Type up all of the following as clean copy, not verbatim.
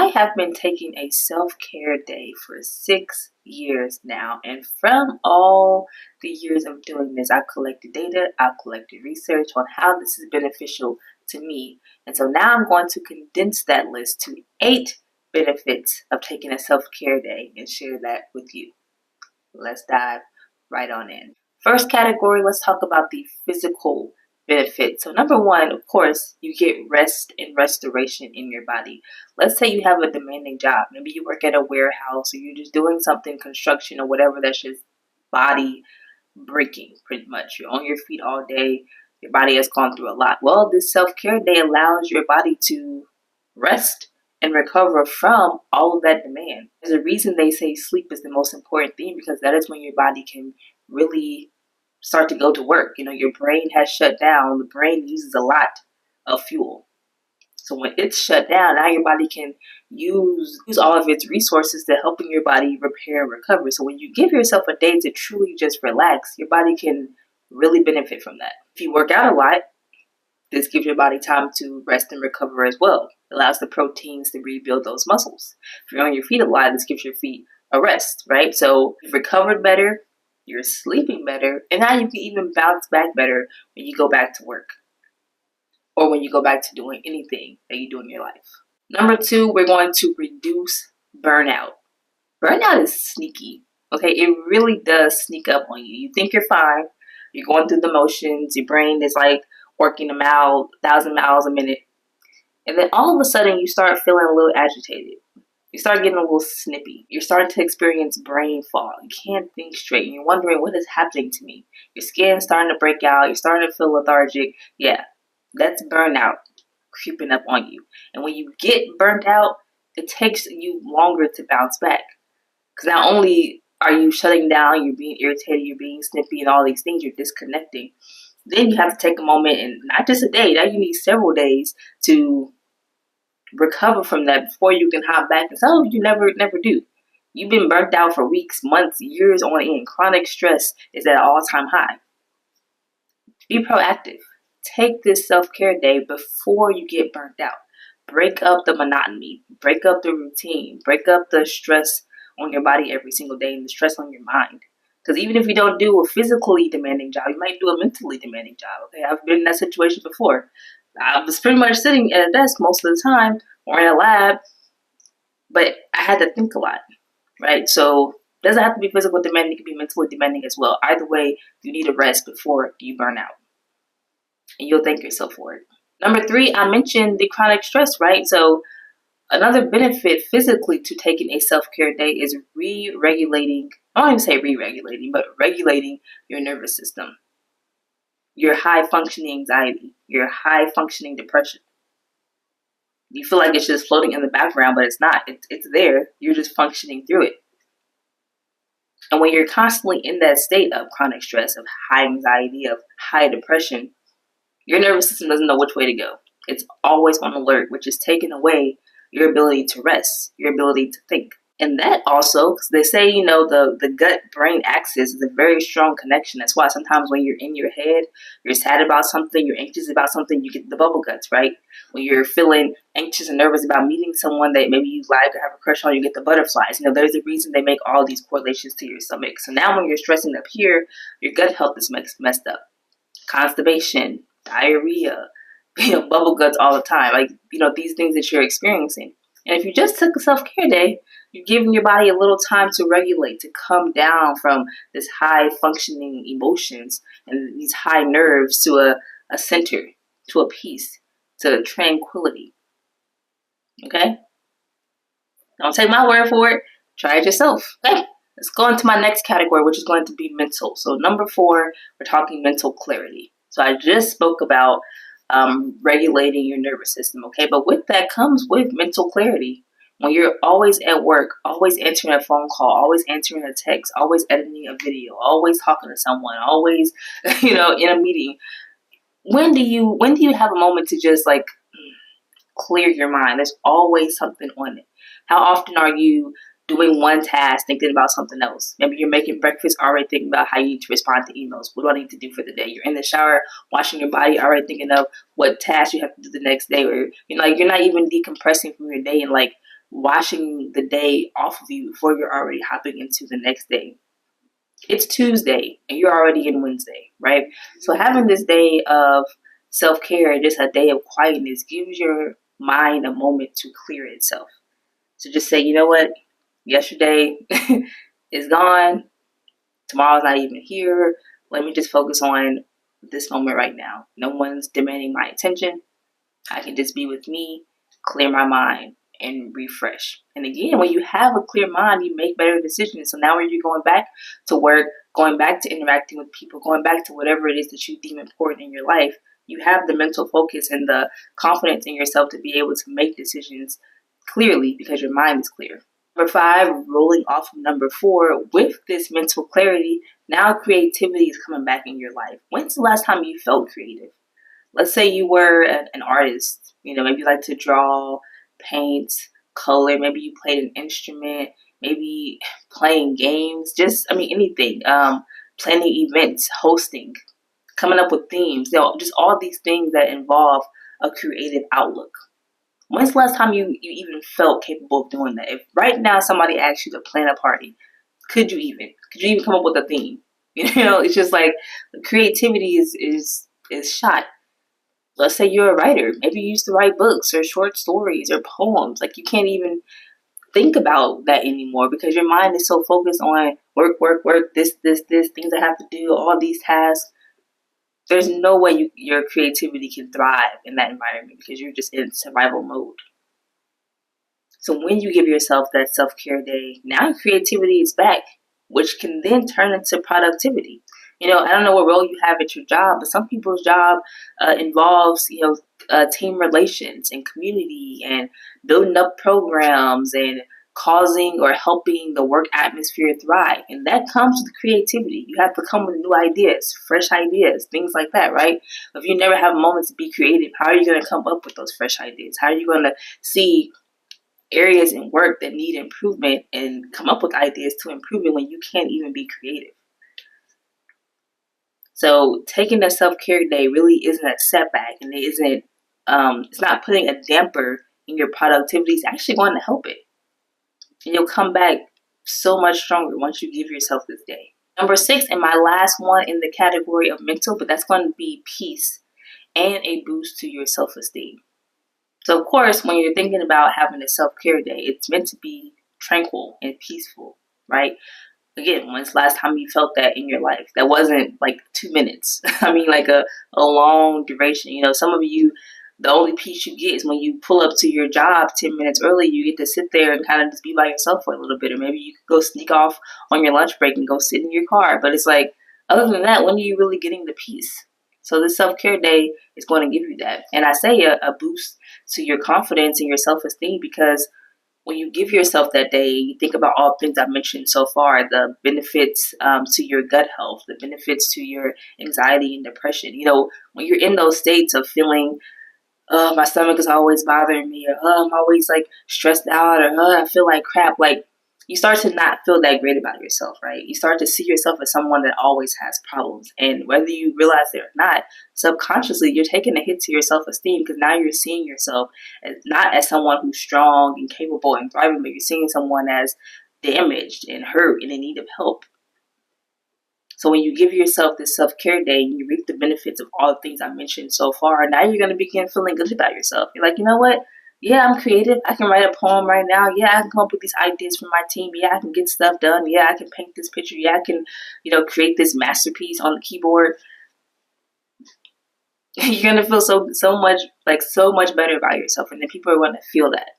I have been taking a self-care day for 6 years now, and from all the years of doing this, I've collected data, I've collected research on how this is beneficial to me. And so now I'm going to condense that list to 8 benefits of taking a self-care day and share that with you. Let's dive right on in. First category, let's talk about the physical benefits. So number one, of course, you get rest and restoration in your body. Let's say you have a demanding job. Maybe you work at a warehouse, or you're just doing something, construction or whatever, that's just body breaking pretty much. You're on your feet all day. Your body has gone through a lot. Well, this self-care day allows your body to rest and recover from all of that demand. There's a reason they say sleep is the most important thing, because that is when your body can really start to go to work. Your brain has shut down. The brain uses a lot of fuel. So when it's shut down, now your body can use all of its resources to helping your body repair and recover. So when you give yourself a day to truly just relax, your body can really benefit from that. If you work out a lot, this gives your body time to rest and recover as well. It allows the proteins to rebuild those muscles. If you're on your feet a lot, this gives your feet a rest, right? So you've recovered better, you're sleeping better, and now you can even bounce back better when you go back to work or when you go back to doing anything that you do in your life. Number two, we're going to reduce burnout. Burnout is sneaky, okay? It really does sneak up on you. You think you're fine. You're going through the motions. Your brain is like working them out 1,000 miles a minute. And then all of a sudden you start feeling a little agitated. You start getting a little snippy. You're starting to experience brain fog. You can't think straight. And you're wondering, what is happening to me? Your skin's starting to break out. You're starting to feel lethargic. Yeah, that's burnout creeping up on you. And when you get burnt out, it takes you longer to bounce back. Because not only are you shutting down, you're being irritated, you're being snippy, and all these things, you're disconnecting. Then you have to take a moment, and not just a day. Now you need several days to recover from that before you can hop back. And some of you never do. You've been burnt out for weeks, months, years on end. Chronic stress is at an all-time high. Be proactive. Take this self-care day before you get burnt out. Break up the monotony. Break up the routine. Break up the stress on your body every single day and the stress on your mind. Because even if you don't do a physically demanding job, you might do a mentally demanding job. Okay, I've been in that situation before. I was pretty much sitting at a desk most of the time or in a lab, but I had to think a lot, right? So it doesn't have to be physical demanding. It can be mentally demanding as well. Either way, you need a rest before you burn out, and you'll thank yourself for it. Number three, I mentioned the chronic stress, right? So another benefit physically to taking a self-care day is re-regulating. I don't even say re-regulating, but regulating your nervous system. Your high-functioning anxiety, your high-functioning depression. You feel like it's just floating in the background, but it's not. It's there. You're just functioning through it. And when you're constantly in that state of chronic stress, of high anxiety, of high depression, your nervous system doesn't know which way to go. It's always on alert, which is taking away your ability to rest, your ability to think. And that also, because they say, the gut-brain axis is a very strong connection. That's why sometimes when you're in your head, you're sad about something, you're anxious about something, you get the bubble guts, right? When you're feeling anxious and nervous about meeting someone that maybe you like or have a crush on, you get the butterflies. There's a reason they make all these correlations to your stomach. So now when you're stressing up here, your gut health is messed up. Constipation, diarrhea, bubble guts all the time. Like, these things that you're experiencing. And if you just took a self-care day, you're giving your body a little time to regulate, to come down from this high-functioning emotions and these high nerves to a center, to a peace, to tranquility. Okay? Don't take my word for it. Try it yourself. Okay? Let's go into my next category, which is going to be mental. So number 4, we're talking mental clarity. So I just spoke about regulating your nervous system, okay? But with that comes with mental clarity. When you're always at work, always answering a phone call, always answering a text, always editing a video, always talking to someone, always, in a meeting. When do you have a moment to just clear your mind? There's always something on it. How often are you doing one task, thinking about something else? Maybe you're making breakfast, already thinking about how you need to respond to emails. What do I need to do for the day? You're in the shower, washing your body, already thinking of what task you have to do the next day. Or you're not even decompressing from your day and washing the day off of you before you're already hopping into the next day. It's Tuesday and you're already in Wednesday, right? So having this day of self-care, just a day of quietness, gives your mind a moment to clear itself. So just say, you know what? Yesterday is gone. Tomorrow's not even here. Let me just focus on this moment right now. No one's demanding my attention. I can just be with me, clear my mind, and refresh. And again, when you have a clear mind, you make better decisions. So now when you're going back to work, going back to interacting with people, going back to whatever it is that you deem important in your life, you have the mental focus and the confidence in yourself to be able to make decisions clearly because your mind is clear. Number 5, rolling off of number 4, with this mental clarity, now creativity is coming back in your life. When's the last time you felt creative? Let's say you were an artist, maybe you like to draw, paint, color, maybe you played an instrument, maybe playing games, anything, planning events, hosting, coming up with themes, just all these things that involve a creative outlook. When's the last time you even felt capable of doing that? If right now somebody asked you to plan a party, could you even come up with a theme? It's just like creativity is shot. Let's say you're a writer. Maybe you used to write books or short stories or poems. Like you can't even think about that anymore because your mind is so focused on work, this, things I have to do, all these tasks. There's no way your creativity can thrive in that environment because you're just in survival mode. So when you give yourself that self-care day, now creativity is back, which can then turn into productivity. I don't know what role you have at your job, but some people's job involves, team relations and community and building up programs and causing or helping the work atmosphere thrive. And that comes with creativity. You have to come with new ideas, fresh ideas, things like that, right? If you never have moments to be creative, how are you going to come up with those fresh ideas? How are you going to see areas in work that need improvement and come up with ideas to improve it when you can't even be creative? So taking a self-care day really isn't a setback, and it's not putting a damper in your productivity. It's actually going to help it. And you'll come back so much stronger once you give yourself this day. Number 6, and my last one in the category of mental, but that's going to be peace and a boost to your self-esteem. So of course, when you're thinking about having a self-care day, it's meant to be tranquil and peaceful, right? Again, when's the last time you felt that in your life? That wasn't like 2 minutes. Like a long duration. Some of you, the only peace you get is when you pull up to your job 10 minutes early. You get to sit there and kind of just be by yourself for a little bit. Or maybe you could go sneak off on your lunch break and go sit in your car. But it's like, other than that, when are you really getting the peace? So the self-care day is going to give you that. And I say a boost to your confidence and your self-esteem because when you give yourself that day, you think about all the things I've mentioned so far, the benefits to your gut health, the benefits to your anxiety and depression. When you're in those states of feeling, my stomach is always bothering me, or I'm always like stressed out, or I feel like crap, like you start to not feel that great about yourself, right? You start to see yourself as someone that always has problems. And whether you realize it or not, subconsciously, you're taking a hit to your self-esteem because now you're seeing yourself as not as someone who's strong and capable and thriving, but you're seeing someone as damaged and hurt and in need of help. So when you give yourself this self-care day and you reap the benefits of all the things I mentioned so far, now you're going to begin feeling good about yourself. You're like, you know what? Yeah, I'm creative. I can write a poem right now. Yeah, I can come up with these ideas for my team. Yeah, I can get stuff done. Yeah, I can paint this picture. Yeah, I can, create this masterpiece on the keyboard. You're gonna feel so much better about yourself, and then people are gonna feel that.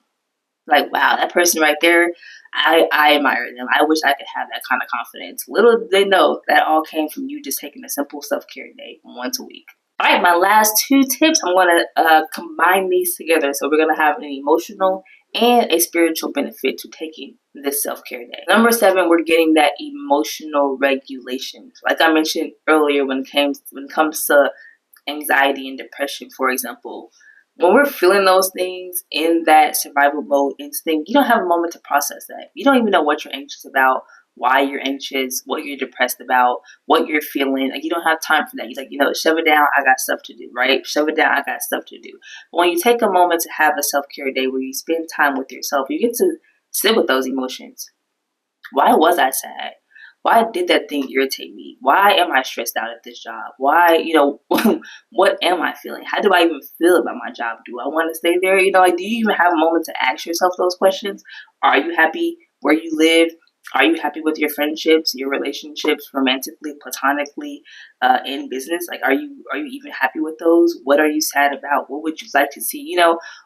Like, wow, that person right there, I admire them. I wish I could have that kind of confidence. Little did they know that all came from you just taking a simple self-care day once a week. All right, my last 2 tips, I'm going to combine these together. So we're going to have an emotional and a spiritual benefit to taking this self-care day. Number 7, we're getting that emotional regulation. Like I mentioned earlier, when it comes to anxiety and depression, for example, when we're feeling those things in that survival mode instinct, you don't have a moment to process that. You don't even know what you're anxious about, why you're anxious, what you're depressed about, what you're feeling. Like, you don't have time for that. You're like, shove it down. I got stuff to do, right? Shove it down. I got stuff to do. But when you take a moment to have a self-care day where you spend time with yourself, you get to sit with those emotions. Why was I sad? Why did that thing irritate me? Why am I stressed out at this job? Why, what am I feeling? How do I even feel about my job? Do I want to stay there? Do you even have a moment to ask yourself those questions? Are you happy where you live? Are you happy with your friendships, your relationships, romantically, platonically, in business? Like, are you even happy with those? What are you sad about? What would you like to see?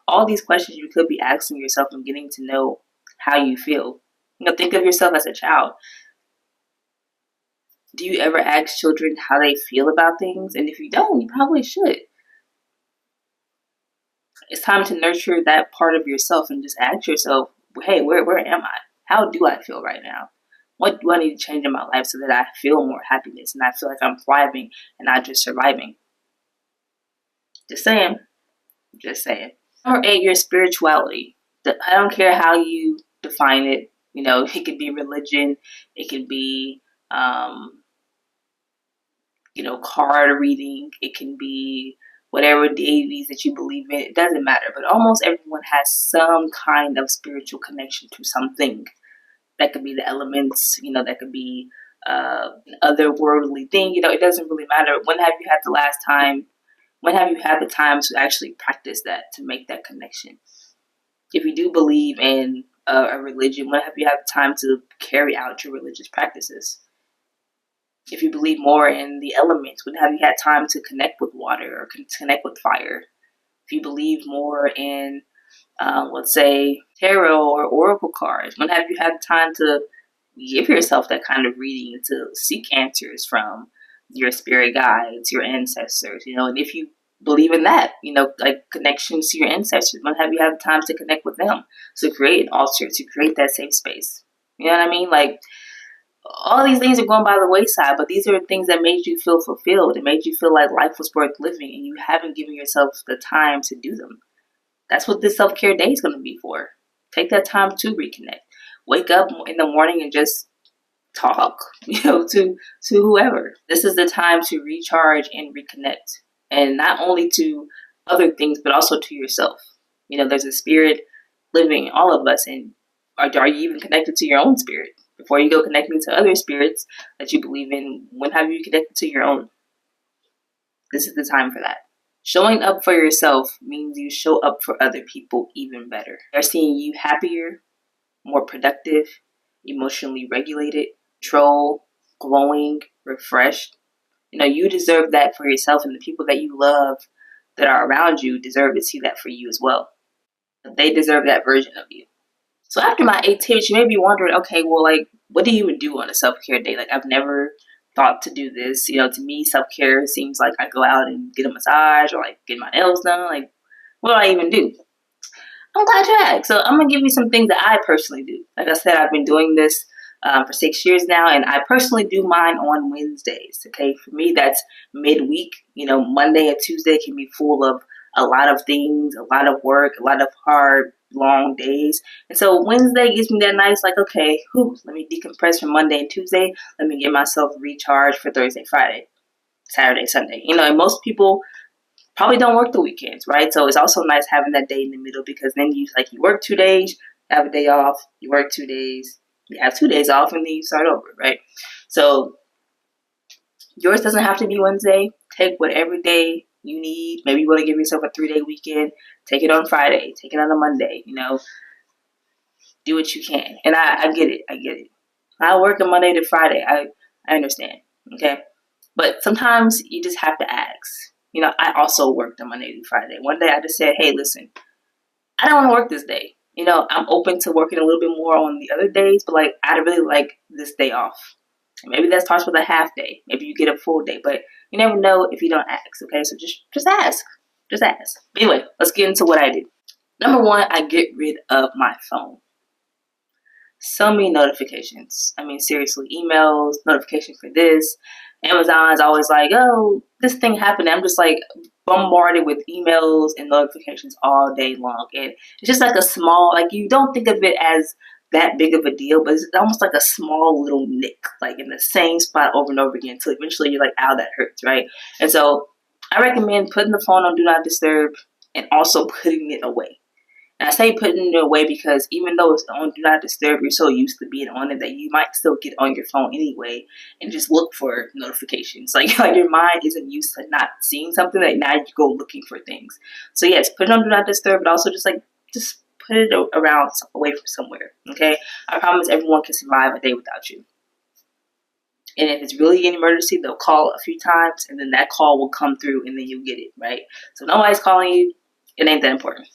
All these questions you could be asking yourself and getting to know how you feel. Think of yourself as a child. Do you ever ask children how they feel about things? And if you don't, you probably should. It's time to nurture that part of yourself and just ask yourself, hey, where am I? How do I feel right now? What do I need to change in my life so that I feel more happiness and I feel like I'm thriving and not just surviving? Just saying. Just saying. Number 8, your spirituality. I don't care how you define it. It could be religion. It could be, card reading. It can be whatever deities that you believe in. It doesn't matter. But almost everyone has some kind of spiritual connection to something. That could be the elements. That could be an otherworldly thing. It doesn't really matter. When have you had the time to actually practice that, to make that connection? If you do believe in a religion, when have you had the time to carry out your religious practices? If you believe more in the elements, when have you had time to connect with water or connect with fire? If you believe more in, let's say, tarot or oracle cards, when have you had time to give yourself that kind of reading, to seek answers from your spirit guides, your ancestors? And if you believe in that, like connections to your ancestors, when have you had time to connect with them, to create an altar, to create that safe space? You know what I mean? Like, all these things are going by the wayside, but these are things that made you feel fulfilled. It made you feel like life was worth living, and you haven't given yourself the time to do them. That's what this self-care day is going to be for. Take that time to reconnect. Wake up in the morning and just talk, to whoever. This is the time to recharge and reconnect, and not only to other things, but also to yourself. There's a spirit living in all of us, and are you even connected to your own spirit? Before you go connecting to other spirits that you believe in, when have you connected to your own? This is the time for that. Showing up for yourself means you show up for other people even better. They're seeing you happier, more productive, emotionally regulated, control, glowing, refreshed. You deserve that for yourself, and the people that you love that are around you deserve to see that for you as well. They deserve that version of you. So after my 8 tips, you may be wondering, okay, well, like, what do you even do on a self-care day? Like, I've never thought to do this. To me, self-care seems like I go out and get a massage or like get my nails done. Like, what do I even do? I'm glad you asked. So I'm going to give you some things that I personally do. Like I said, I've been doing this for 6 years now, and I personally do mine on Wednesdays. Okay, for me, that's midweek. Monday and Tuesday can be full of a lot of things, a lot of work, a lot of hard, long days. And so Wednesday gives me that nice, like, okay, let me decompress from Monday and Tuesday. Let me get myself recharged for Thursday, Friday, Saturday, Sunday. And most people probably don't work the weekends, right? So it's also nice having that day in the middle, because then you work 2 days, have a day off, you work 2 days, you have 2 days off, and then you start over, right? So yours doesn't have to be Wednesday. Take whatever day you need. Maybe you want to give yourself a 3-day weekend. Take it on Friday. Take it on a Monday. Do what you can. And I get it. I get it. I work on Monday to Friday. I understand. Okay. But sometimes you just have to ask. I also worked on Monday to Friday. One day I just said, hey, listen, I don't want to work this day. I'm open to working a little bit more on the other days, but I really like this day off. Maybe that starts with a half day. Maybe you get a full day, but you never know if you don't ask. Okay, so just ask. Just ask. Anyway, let's get into what I do. Number 1, I get rid of my phone. So many notifications. I mean, seriously, emails, notifications for this. Amazon's always like, oh, this thing happened. I'm just bombarded with emails and notifications all day long. And it's just like a small, you don't think of it as that big of a deal, but it's almost like a small little nick, like in the same spot over and over again until eventually you're like, ow, that hurts, right? And so I recommend putting the phone on Do Not Disturb and also putting it away. And I say putting it away because even though it's on Do Not Disturb, you're so used to being on it that you might still get on your phone anyway and just look for notifications. Like your mind isn't used to not seeing something that now you go looking for things. So yes, put it on Do Not Disturb, but also just put it around away from somewhere. Okay, I promise everyone can survive a day without you. And if it's really an emergency, they'll call a few times, and then that call will come through, and then you'll get it, right? So nobody's calling you. It ain't that important.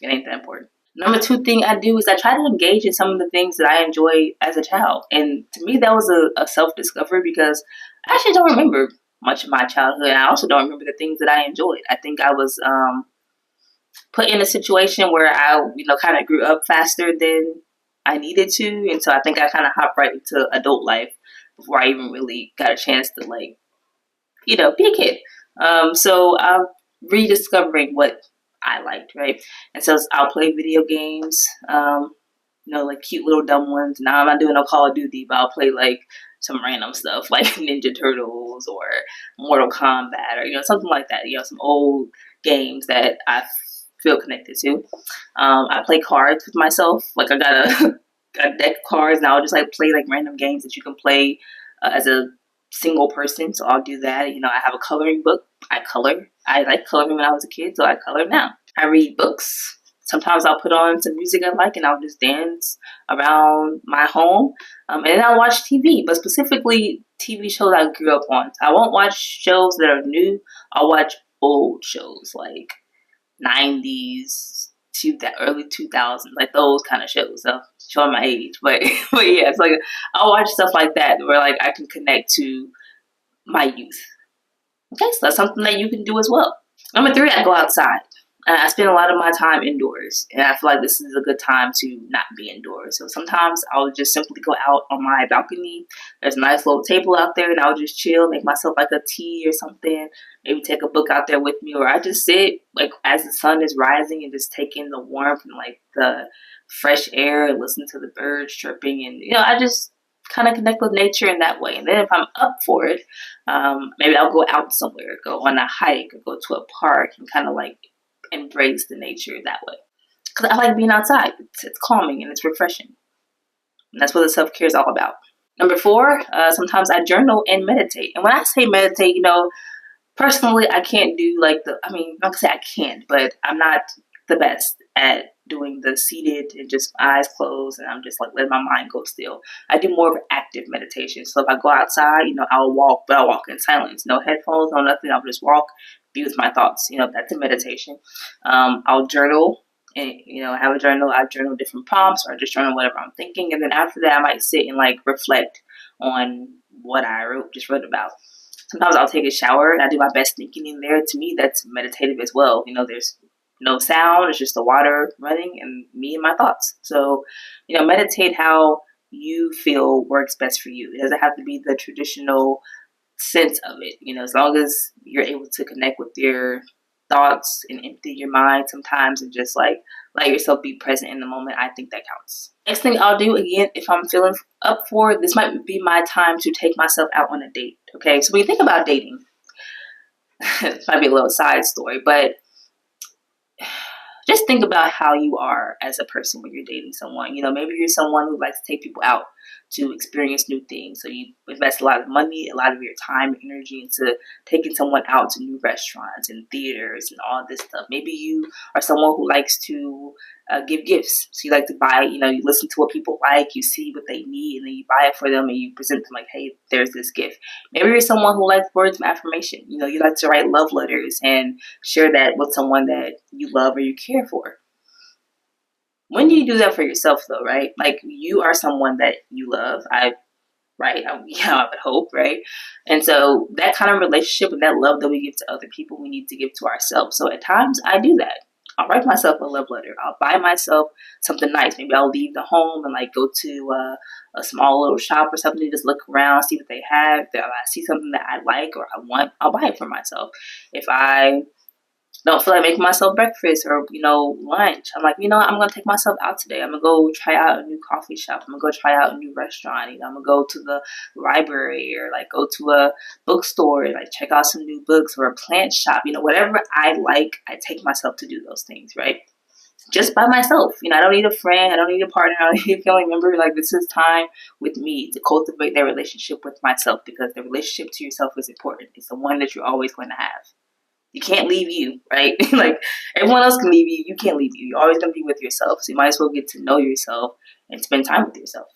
It ain't that important. Number two thing I do is I try to engage in some of the things that I enjoyed as a child. And to me, that was a self-discovery because I actually don't remember much of my childhood. And I also don't remember the things that I enjoyed. I think I was put in a situation where I, kind of grew up faster than I needed to. And so I think I kind of hopped right into adult life before I even really got a chance to, be a kid. So I'm rediscovering what I liked, right? And so I'll play video games, like cute little dumb ones. Now I'm not doing no Call of Duty, but I'll play like some random stuff like Ninja Turtles or Mortal Kombat or, something like that. Some old games that I feel connected to. I play cards with myself. Like I got a deck of cards and I'll just play random games that you can play as a single person. So I'll do that. I have a coloring book. I color. I like coloring when I was a kid, so I color now. I read books. Sometimes I'll put on some music I like and I'll just dance around my home. And then I'll watch TV, but specifically TV shows I grew up on. I won't watch shows that are new. I'll watch old shows like 90s to the early 2000s, like those kind of shows. So showing my age, but yeah, it's I'll watch stuff like that where I can connect to my youth. Okay, so that's something that you can do as well. Number three, I go outside. I spend a lot of my time indoors, and I feel like this is a good time to not be indoors. So sometimes I'll just simply go out on my balcony. There's a nice little table out there, and I'll just chill, make myself a tea or something. Maybe take a book out there with me, or I just sit as the sun is rising and just take in the warmth and the fresh air and listen to the birds chirping, and I just kind of connect with nature in that way. And then if I'm up for it, maybe I'll go out somewhere, go on a hike, or go to a park and kind of embrace the nature that way. Because I like being outside. It's calming and it's refreshing. And that's what the self-care is all about. Number four, sometimes I journal and meditate. And when I say meditate, personally, I can't do not to say I can't, but I'm not the best at doing the seated and just eyes closed and I'm just letting my mind go still. I do more of active meditation. So if I go outside, I'll walk, but I'll walk in silence. No headphones, no nothing. I'll just walk, be with my thoughts. That's a meditation. I'll journal and, I have a journal. I journal different prompts or I just journal whatever I'm thinking. And then after that, I might sit and reflect on what I just wrote about. Sometimes I'll take a shower and I do my best thinking in there. To me, that's meditative as well. There's no sound. It's just the water running and me and my thoughts. So, meditate how you feel works best for you. It doesn't have to be the traditional sense of it. As long as you're able to connect with your thoughts and empty your mind sometimes and just let yourself be present in the moment, I think that counts. Next thing I'll do, again, if I'm feeling up for it, this might be my time to take myself out on a date. Okay, so when you think about dating, it might be a little side story, but just think about how you are as a person when you're dating someone. Maybe you're someone who likes to take people out to experience new things. So you invest a lot of money, a lot of your time and energy into taking someone out to new restaurants and theaters and all this stuff. Maybe you are someone who likes to give gifts. So you like to buy, you listen to what people like, you see what they need, and then you buy it for them and you present them hey, there's this gift. Maybe you're someone who likes words of affirmation. You like to write love letters and share that with someone that you love or you care for. When do you do that for yourself though, right? You are someone that you love. I would hope, right? And so that kind of relationship and that love that we give to other people, we need to give to ourselves. So at times I do that. I'll write myself a love letter. I'll buy myself something nice. Maybe I'll leave the home and go to a small little shop or something, just look around, see what they have. If I see something that I like or I want, I'll buy it for myself. If I don't feel like making myself breakfast or, lunch. I'm like, I'm going to take myself out today. I'm going to go try out a new coffee shop. I'm going to go try out a new restaurant. I'm going to go to the library or like go to a bookstore and like check out some new books or a plant shop. Whatever I like, I take myself to do those things, right? Just by myself. I don't need a friend. I don't need a partner. I don't need a family member. Like, this is time with me to cultivate that relationship with myself, because the relationship to yourself is important. It's the one that you're always going to have. You can't leave you, right? Like, everyone else can leave you. You can't leave you. You're always going to be with yourself. So you might as well get to know yourself and spend time with yourself,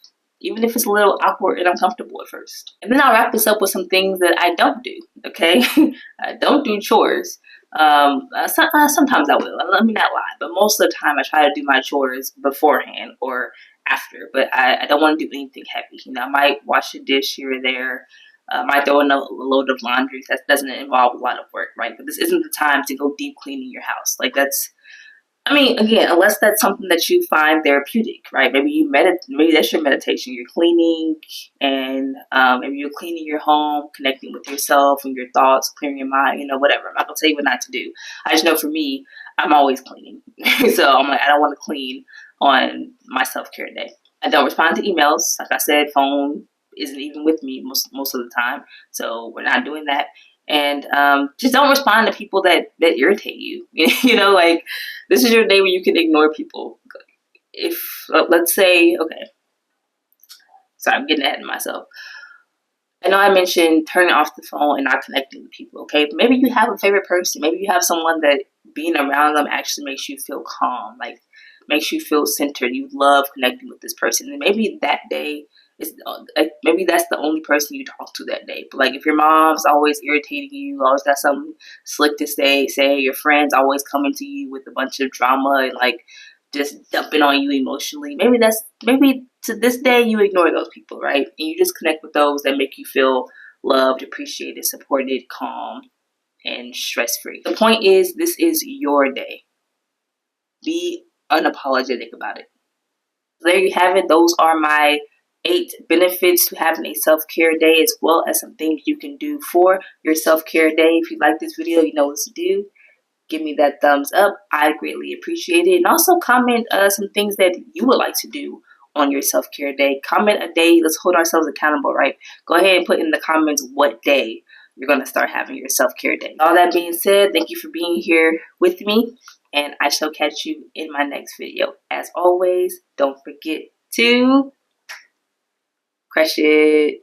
even if it's a little awkward and uncomfortable at first. And then I'll wrap this up with some things that I don't do, okay? I don't do chores. Sometimes I will. Let me not lie. But most of the time I try to do my chores beforehand or after. But I don't want to do anything heavy. I might wash a dish here or there. Might throw in a load of laundry. That doesn't involve a lot of work, right? But this isn't the time to go deep cleaning your house. Like, again, unless that's something that you find therapeutic, right? Maybe maybe that's your meditation. You're cleaning, and maybe you're cleaning your home, connecting with yourself and your thoughts, clearing your mind, whatever. I'm not gonna tell you what not to do. I just know for me, I'm always cleaning. So I'm like, I don't want to clean on my self-care day. I don't respond to emails. Like I said, phone isn't even with me most of the time. So we're not doing that. And just don't respond to people that irritate you. Like, this is your day where you can ignore people. If, let's say, okay, sorry, I'm getting ahead of myself. I know I mentioned turning off the phone and not connecting with people, okay? But maybe you have a favorite person. Maybe you have someone that being around them actually makes you feel calm, like makes you feel centered. You love connecting with this person. And maybe that day, maybe that's the only person you talk to that day. But like, if your mom's always irritating you, always got something slick to say, your friends always coming to you with a bunch of drama and like just dumping on you emotionally, maybe to this day you ignore those people, right? And you just connect with those that make you feel loved, appreciated, supported, calm, and stress-free. The point is, this is your day. Be unapologetic about it. There you have it. Those are my 8 benefits to having a self-care day, as well as some things you can do for your self-care day. If you like this video, you know what to do. Give me that thumbs up. I greatly appreciate it. And also comment some things that you would like to do on your self-care day. Comment a day. Let's hold ourselves accountable, right? Go ahead and put in the comments what day you're going to start having your self-care day. All that being said, thank you for being here with me, and I shall catch you in my next video. As always, don't forget to crush it.